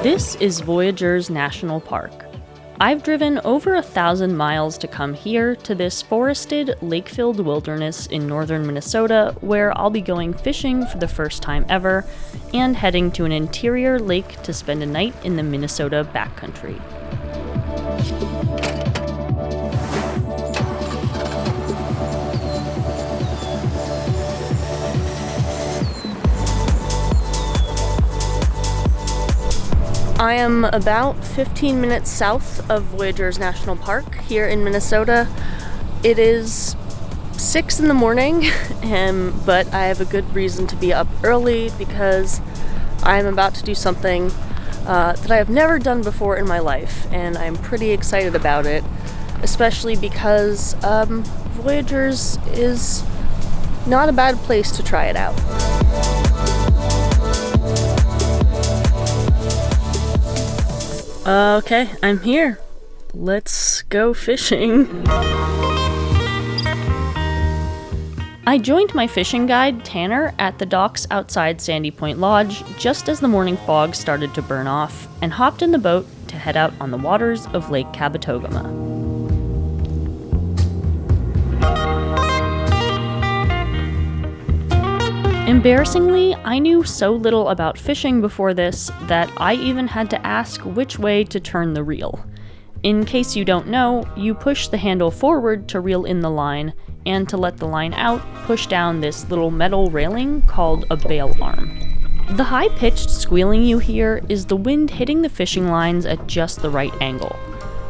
This is Voyageurs National Park. I've driven over 1,000 miles to come here to this forested, lake-filled wilderness in northern Minnesota where I'll be going fishing for the first time ever and heading to an interior lake to spend a night in the Minnesota Backcountry. I am about 15 minutes south of Voyageurs National Park here in Minnesota. It is 6 in the morning, but I have a good reason to be up early because I'm about to do something that I have never done before in my life, and I'm pretty excited about it, especially because Voyageurs is not a bad place to try it out. Okay, I'm here. Let's go fishing. I joined my fishing guide, Tanner, at the docks outside Sandy Point Lodge just as the morning fog started to burn off, and hopped in the boat to head out on the waters of Lake Kabetogama. Embarrassingly, I knew so little about fishing before this that I even had to ask which way to turn the reel. In case you don't know, you push the handle forward to reel in the line, and to let the line out, push down this little metal railing called a bail arm. The high-pitched squealing you hear is the wind hitting the fishing lines at just the right angle.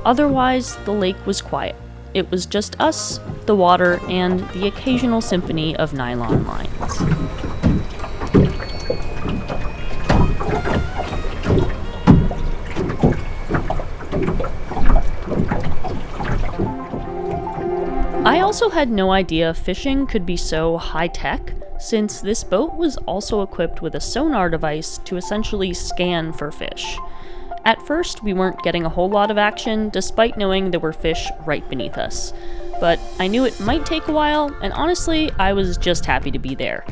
Otherwise, the lake was quiet. It was just us, the water, and the occasional symphony of nylon lines. I also had no idea fishing could be so high-tech, since this boat was also equipped with a sonar device to essentially scan for fish. At first, we weren't getting a whole lot of action, despite knowing there were fish right beneath us. But I knew it might take a while, and honestly, I was just happy to be there.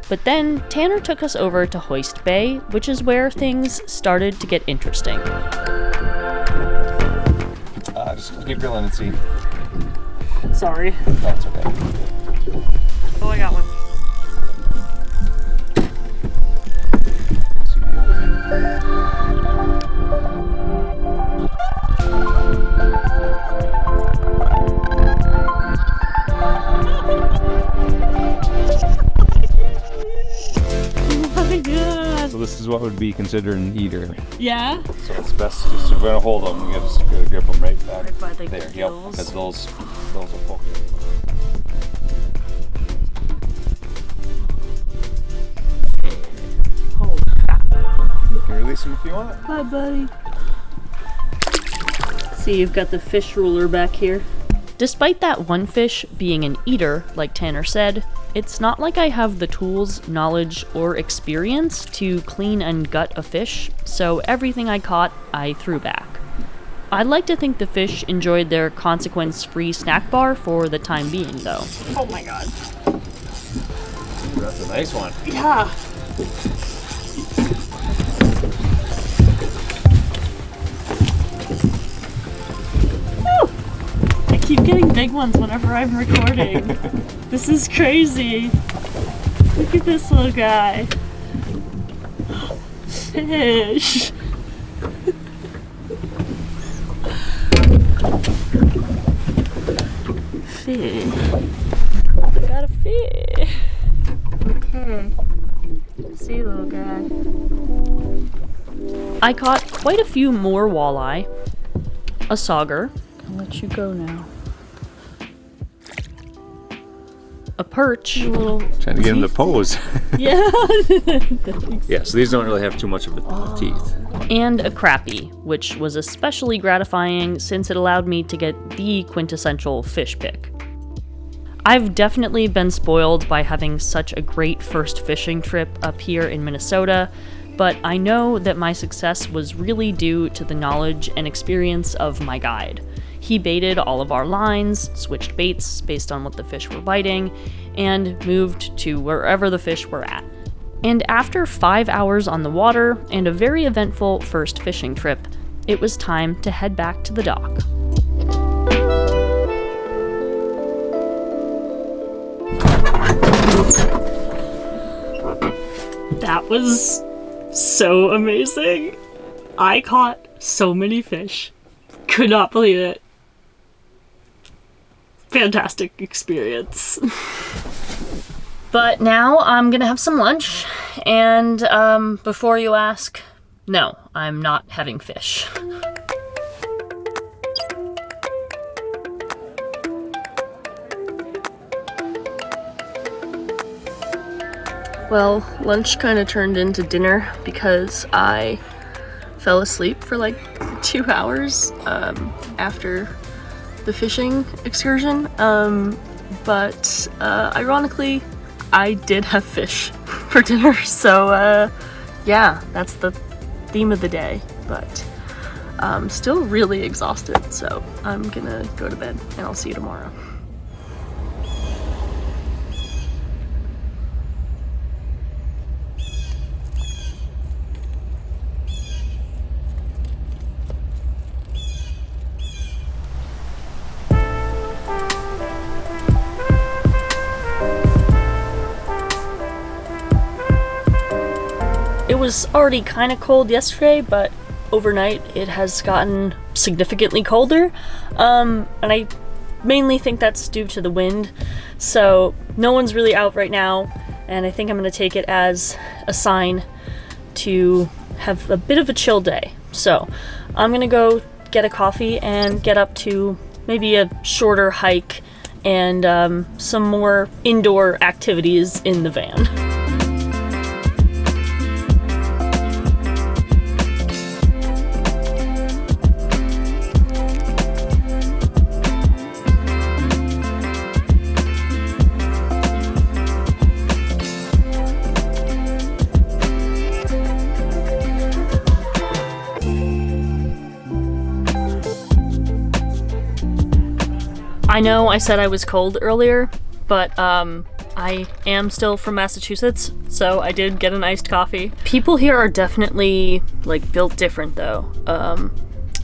But then, Tanner took us over to Hoist Bay, which is where things started to get interesting. Just keep reeling and see. Sorry. No, it's okay. Oh, I got one. So this is what would be considered an eater. Yeah? So it's best just if we're gonna hold them, you just gotta grip them right back Right by the there. gills. Yep, because those will poke you. Holy crap. You can release them if you want. Hi, buddy. See, you've got the fish ruler back here. Despite that one fish being an eater, like Tanner said, it's not like I have the tools, knowledge, or experience to clean and gut a fish, so everything I caught, I threw back. I'd like to think the fish enjoyed their consequence-free snack bar for the time being, though. Oh my god. That's a nice one. Yeah. I keep getting big ones whenever I'm recording. This is crazy. Look at this little guy. Fish. Fish. I got a fish. Okay. See, little guy. I caught quite a few more walleye, a sauger. I'll let you go now. A perch. Trying to get him to pose. Yeah. Yeah, so these don't really have too much of a teeth. And a crappie, which was especially gratifying since it allowed me to get the quintessential fish pick. I've definitely been spoiled by having such a great first fishing trip up here in Minnesota, but I know that my success was really due to the knowledge and experience of my guide. He baited all of our lines, switched baits based on what the fish were biting, and moved to wherever the fish were at. And after 5 hours on the water and a very eventful first fishing trip, it was time to head back to the dock. That was so amazing. I caught so many fish. Could not believe it. Fantastic experience. But now I'm gonna have some lunch, and before you ask, no, I'm not having fish. Well, lunch kind of turned into dinner because I fell asleep for like 2 hours after the fishing excursion. But ironically, I did have fish for dinner, so yeah, that's the theme of the day. But I'm still really exhausted, so I'm gonna go to bed and I'll see you tomorrow. It was already kind of cold yesterday, but overnight it has gotten significantly colder, and I mainly think that's due to the wind, so no one's really out right now, and I think I'm going to take it as a sign to have a bit of a chill day. So I'm going to go get a coffee and get up to maybe a shorter hike and some more indoor activities in the van. I know I said I was cold earlier, but I am still from Massachusetts, so I did get an iced coffee. People here are definitely, like, built different, though.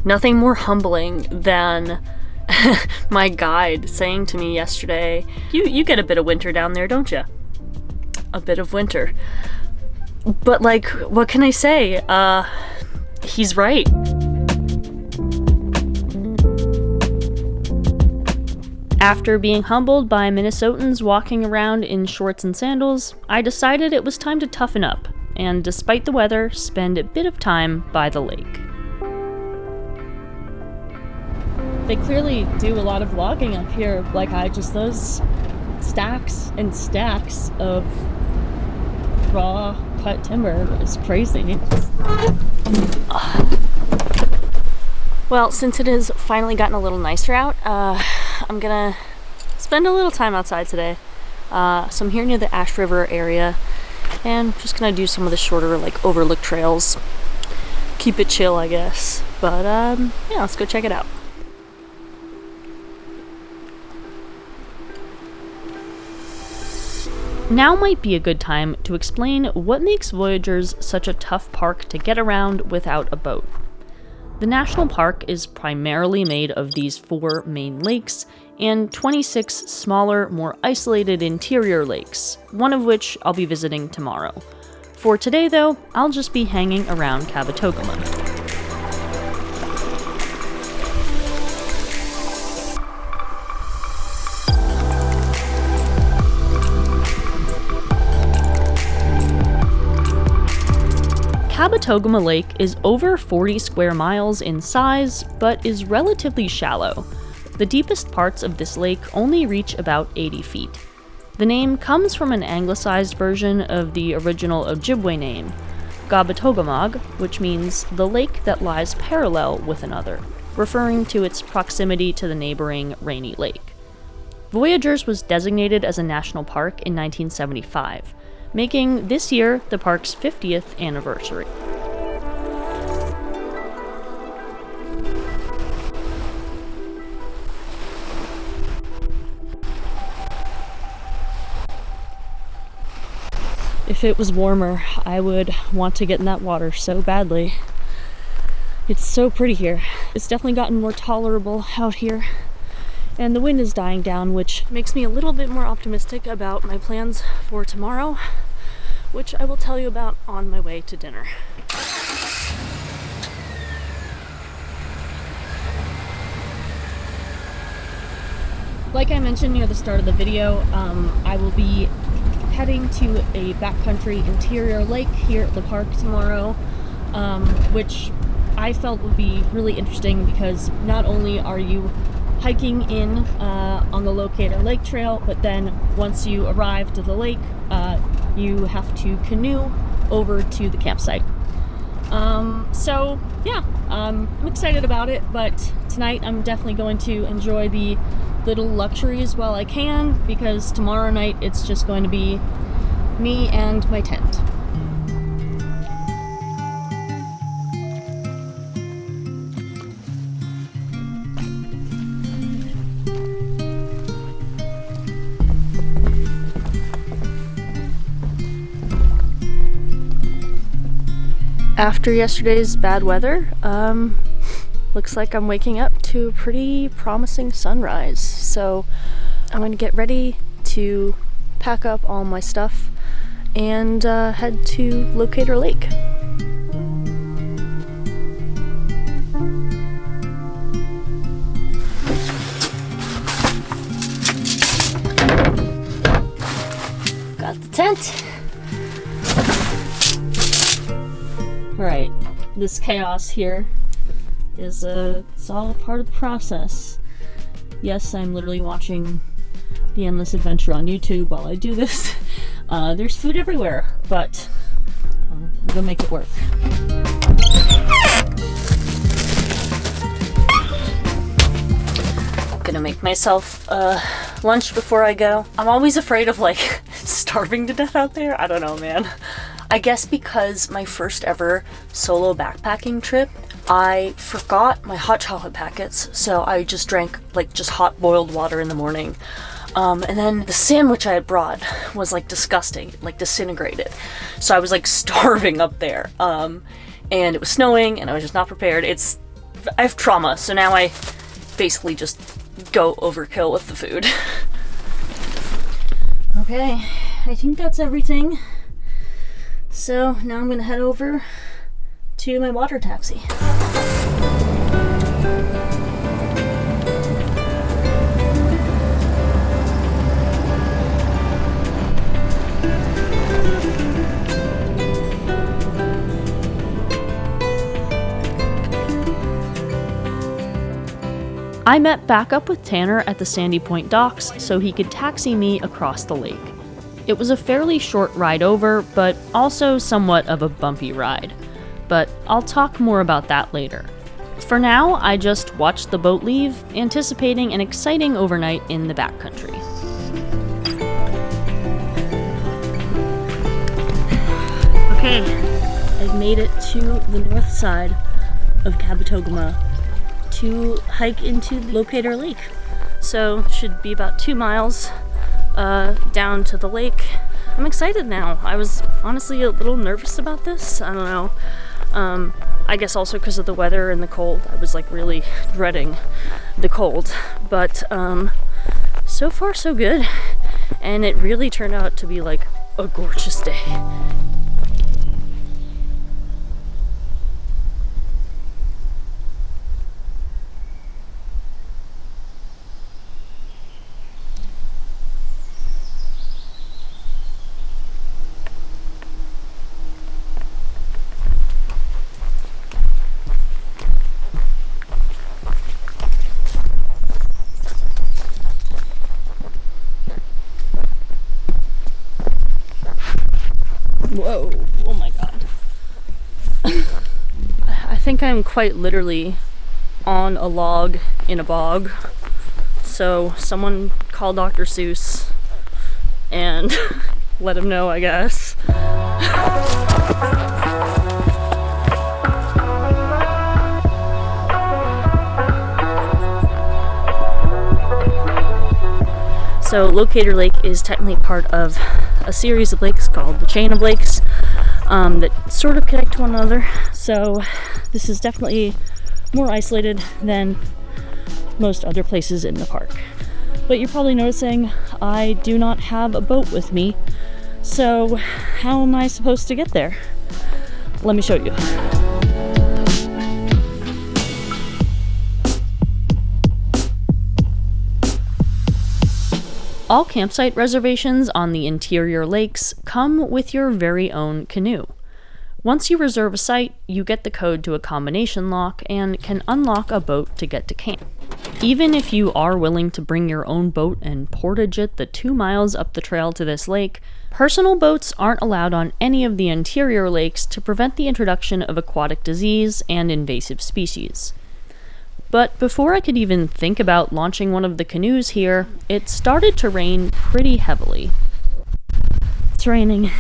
Nothing more humbling than my guide saying to me yesterday, you get a bit of winter down there, don't you? A bit of winter. But, like, what can I say? He's right. After being humbled by Minnesotans walking around in shorts and sandals, I decided it was time to toughen up, and despite the weather, spend a bit of time by the lake. They clearly do a lot of logging up here, like those stacks and stacks of raw cut timber is crazy. Well, since it has finally gotten a little nicer out, I'm gonna spend a little time outside today. So I'm here near the Ash River area, and just gonna do some of the shorter, like, overlook trails. Keep it chill, I guess. But yeah, let's go check it out. Now might be a good time to explain what makes Voyageurs such a tough park to get around without a boat. The national park is primarily made of these 4 main lakes and 26 smaller, more isolated interior lakes, one of which I'll be visiting tomorrow. For today, though, I'll just be hanging around Kabetogama. Kabetogama Lake is over 40 square miles in size, but is relatively shallow. The deepest parts of this lake only reach about 80 feet. The name comes from an anglicized version of the original Ojibwe name, Kabetogamag, which means the lake that lies parallel with another, referring to its proximity to the neighboring Rainy Lake. Voyageurs was designated as a national park in 1975, making this year the park's 50th anniversary. If it was warmer, I would want to get in that water so badly. It's so pretty here. It's definitely gotten more tolerable out here, and the wind is dying down, which makes me a little bit more optimistic about my plans for tomorrow, which I will tell you about on my way to dinner. Like I mentioned near the start of the video, I will be heading to a backcountry interior lake here at the park tomorrow, which I felt would be really interesting because not only are you hiking in on the Locator Lake trail, but then once you arrive to the lake, you have to canoe over to the campsite. So yeah, I'm excited about it, but tonight I'm definitely going to enjoy the little luxuries while I can, because tomorrow night it's just going to be me and my tent. After yesterday's bad weather, looks like I'm waking up to a pretty promising sunrise. So I'm going to get ready to pack up all my stuff and head to Locator Lake. Got the tent. Alright, this chaos here is it's all part of the process. Yes, I'm literally watching The Endless Adventure on YouTube while I do this. There's food everywhere, but I'm gonna make it work. Gonna make myself lunch before I go. I'm always afraid of like starving to death out there. I don't know, man. I guess because my first ever solo backpacking trip, I forgot my hot chocolate packets, so I just drank like just hot boiled water in the morning. And then the sandwich I had brought was like disgusting, like disintegrated. So I was like starving up there. And it was snowing and I was just not prepared. I have trauma, so now I basically just go overkill with the food. Okay, I think that's everything. So now I'm gonna head over to my water taxi. I met back up with Tanner at the Sandy Point docks so he could taxi me across the lake. It was a fairly short ride over, but also somewhat of a bumpy ride. But I'll talk more about that later. For now, I just watched the boat leave, anticipating an exciting overnight in the backcountry. Okay, I've made it to the north side of Kabetogama to hike into Locator Lake. So, should be about 2 miles down to the lake. I'm excited now. I was honestly a little nervous about this. I don't know. I guess also because of the weather and the cold. I was like really dreading the cold. But so far so good. And it really turned out to be like a gorgeous day. Whoa, oh my god. I think I'm quite literally on a log in a bog. So someone call Dr. Seuss and let him know, I guess. So Locator Lake is technically part of a series of lakes called the Chain of Lakes that sort of connect to one another. So this is definitely more isolated than most other places in the park. But you're probably noticing I do not have a boat with me. So how am I supposed to get there? Let me show you. All campsite reservations on the interior lakes come with your very own canoe. Once you reserve a site, you get the code to a combination lock and can unlock a boat to get to camp. Even if you are willing to bring your own boat and portage it the 2 miles up the trail to this lake, personal boats aren't allowed on any of the interior lakes to prevent the introduction of aquatic disease and invasive species. But before I could even think about launching one of the canoes here, it started to rain pretty heavily. It's raining.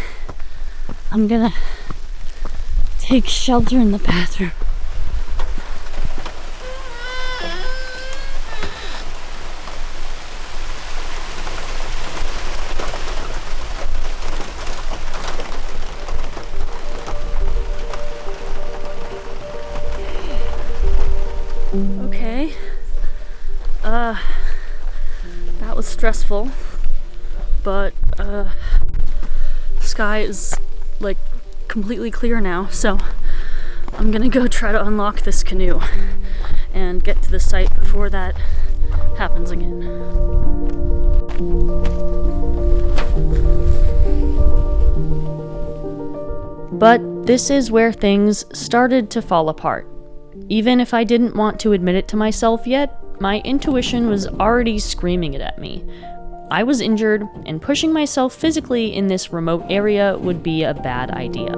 I'm gonna take shelter in the bathroom. Okay. That was stressful, but the sky is like completely clear now, so I'm gonna go try to unlock this canoe and get to the site before that happens again. But this is where things started to fall apart. Even if I didn't want to admit it to myself yet, my intuition was already screaming it at me. I was injured, and pushing myself physically in this remote area would be a bad idea. I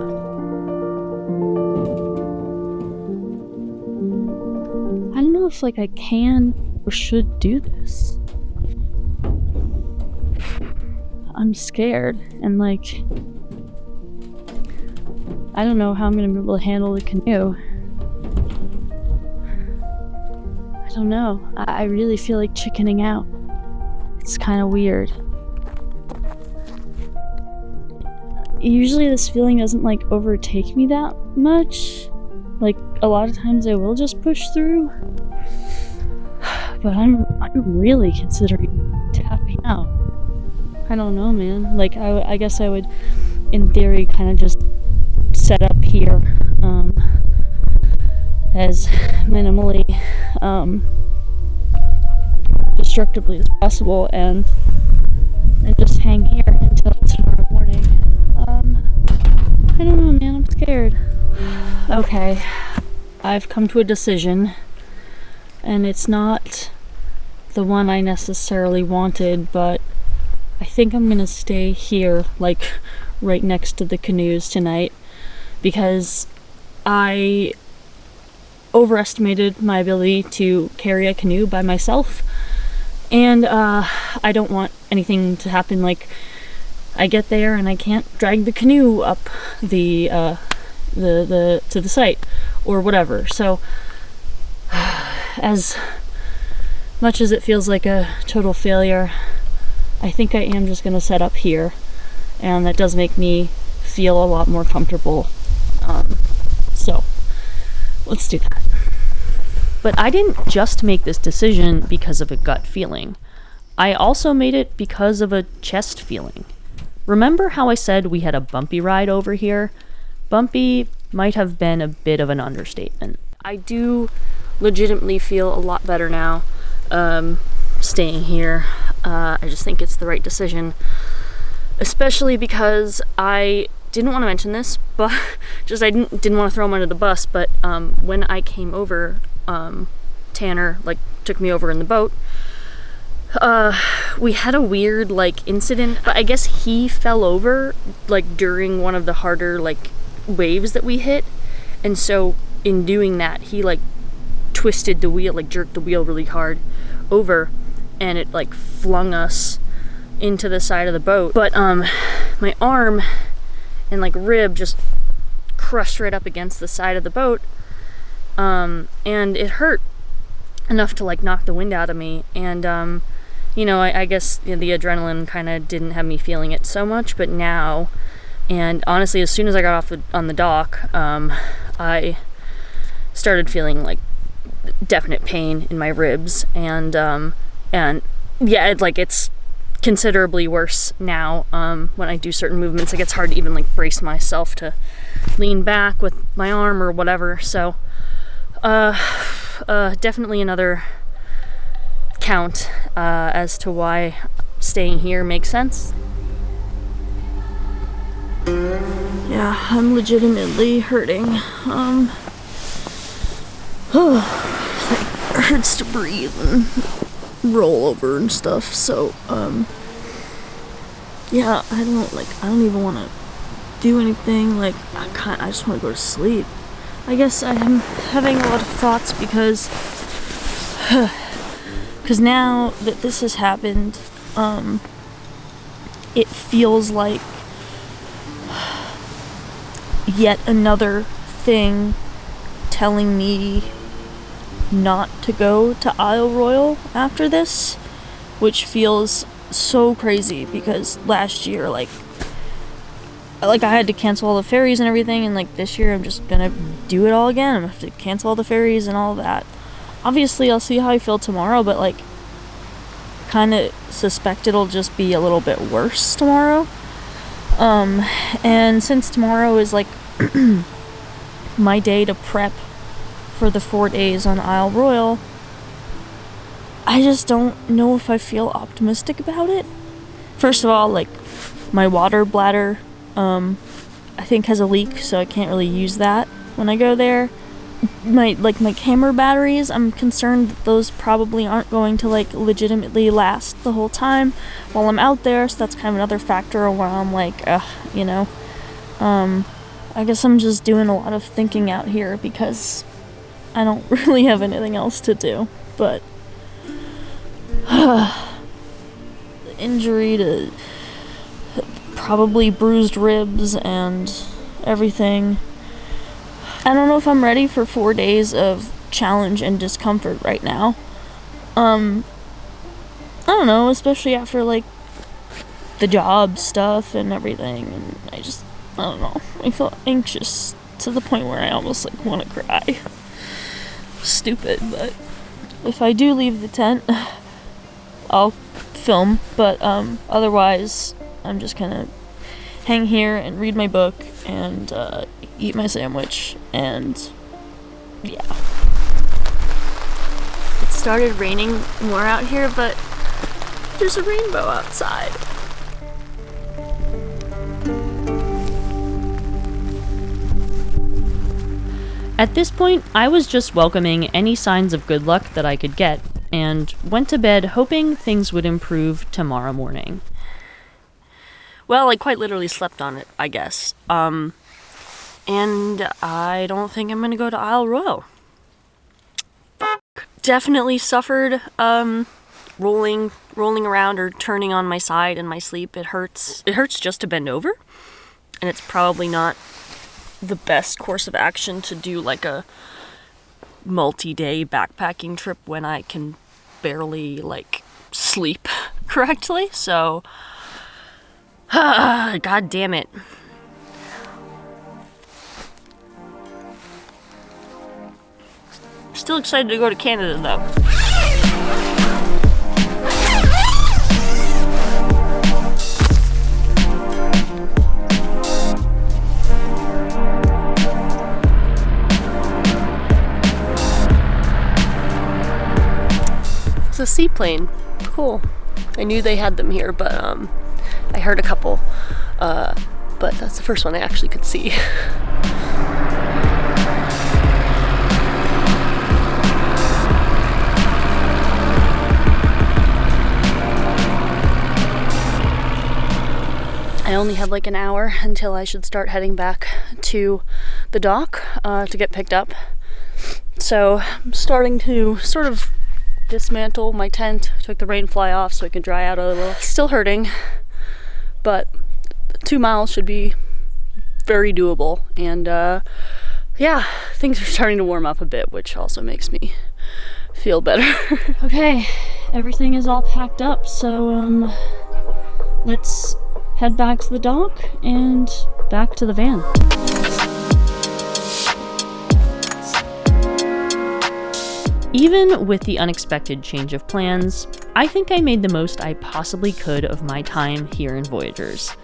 don't know if I can or should do this. I'm scared, and I don't know how I'm gonna be able to handle the canoe. I don't know. I really feel like chickening out. It's kind of weird. Usually this feeling doesn't overtake me that much. A lot of times I will just push through. But I'm really considering tapping out. I don't know, man. I guess I would, in theory, kind of just set up here as minimally destructively as possible and just hang here until tomorrow morning. I don't know, man, I'm scared. Okay, I've come to a decision, and it's not the one I necessarily wanted, but I think I'm gonna stay here, right next to the canoes tonight, because I overestimated my ability to carry a canoe by myself, and I don't want anything to happen I get there and I can't drag the canoe up the to the site or whatever. So as much as it feels like a total failure, I think I am just gonna set up here, and that does make me feel a lot more comfortable. So let's do that. But I didn't just make this decision because of a gut feeling. I also made it because of a chest feeling. Remember how I said we had a bumpy ride over here? Bumpy might have been a bit of an understatement. I do legitimately feel a lot better now staying here. I just think it's the right decision, especially because I didn't want to mention this, but I didn't want to throw him under the bus, but when I came over, Tanner took me over in the boat. We had a weird incident, but I guess he fell over during one of the harder waves that we hit, and so in doing that he twisted the wheel, jerked the wheel really hard over, and it flung us into the side of the boat. But my arm and rib just crushed right up against the side of the boat, and it hurt enough to knock the wind out of me. And you know, I guess the adrenaline kind of didn't have me feeling it so much, but now, and honestly, as soon as I got off on the dock, I started feeling like definite pain in my ribs, and yeah, it's considerably worse now. When I do certain movements, it gets hard to even like brace myself to lean back with my arm or whatever. So definitely another count as to why staying here makes sense. Yeah, I'm legitimately hurting. It hurts to breathe and roll over and stuff, so yeah, I don't even want to do anything. Like, I just want to go to sleep. I guess I'm having a lot of thoughts because now that this has happened, it feels like yet another thing telling me not to go to Isle Royale after this, which feels so crazy because last year, like I had to cancel all the ferries and everything, and like this year I'm just gonna do it all again. I'm gonna have to cancel all the ferries and all that. Obviously I'll see how I feel tomorrow, but like kind of suspect it'll just be a little bit worse tomorrow. And since tomorrow is like my day to prep for the 4 days on Isle Royale, I just don't know if I feel optimistic about it. First of all, like, my water bladder, I think has a leak, so I can't really use that when I go there. My camera batteries, I'm concerned that those probably aren't going to, like, legitimately last the whole time while I'm out there, so that's kind of another factor where I'm like, you know. I guess I'm just doing a lot of thinking out here because I don't really have anything else to do, but the injury to probably bruised ribs and everything. I don't know if I'm ready for 4 days of challenge and discomfort right now. I don't know, especially after like the job stuff and everything, and I don't know, I feel anxious to the point where I almost like want to cry. Stupid, but if I do leave the tent, I'll film, but otherwise I'm just gonna hang here and read my book and eat my sandwich, and yeah. It started raining more out here, but there's a rainbow outside. At this point, I was just welcoming any signs of good luck that I could get, and went to bed hoping things would improve tomorrow morning. Well, I quite literally slept on it, I guess. And I don't think I'm gonna go to Isle Royale. Definitely suffered, rolling around or turning on my side in my sleep. It hurts. It hurts just to bend over, and it's probably not the best course of action to do like a multi-day backpacking trip when I can barely like sleep correctly. So god damn it. Still excited to go to Canada though. It's a seaplane. Cool. I knew they had them here, but I heard a couple. But that's the first one I actually could see. I only had like an hour until I should start heading back to the dock to get picked up. So I'm starting to sort of dismantle my tent, took the rain fly off so it can dry out a little. Still hurting, but 2 miles should be very doable, and yeah, things are starting to warm up a bit, which also makes me feel better. Okay, everything is all packed up, so let's head back to the dock and back to the van. Even with the unexpected change of plans, I think I made the most I possibly could of my time here in Voyageurs.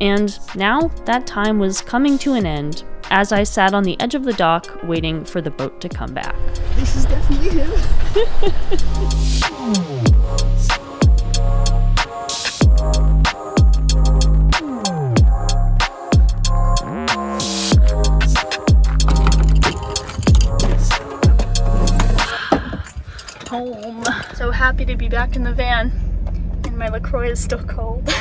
And now that time was coming to an end as I sat on the edge of the dock waiting for the boat to come back. This is definitely him. Home. So happy to be back in the van, and my LaCroix is still cold.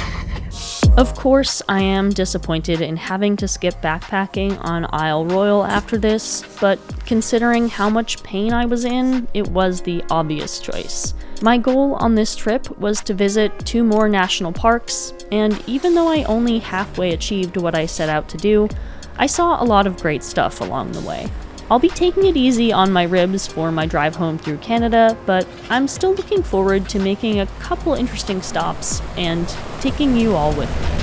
Of course, I am disappointed in having to skip backpacking on Isle Royale after this, but considering how much pain I was in, it was the obvious choice. My goal on this trip was to visit 2 more national parks, and even though I only halfway achieved what I set out to do, I saw a lot of great stuff along the way. I'll be taking it easy on my ribs for my drive home through Canada, but I'm still looking forward to making a couple interesting stops and taking you all with me.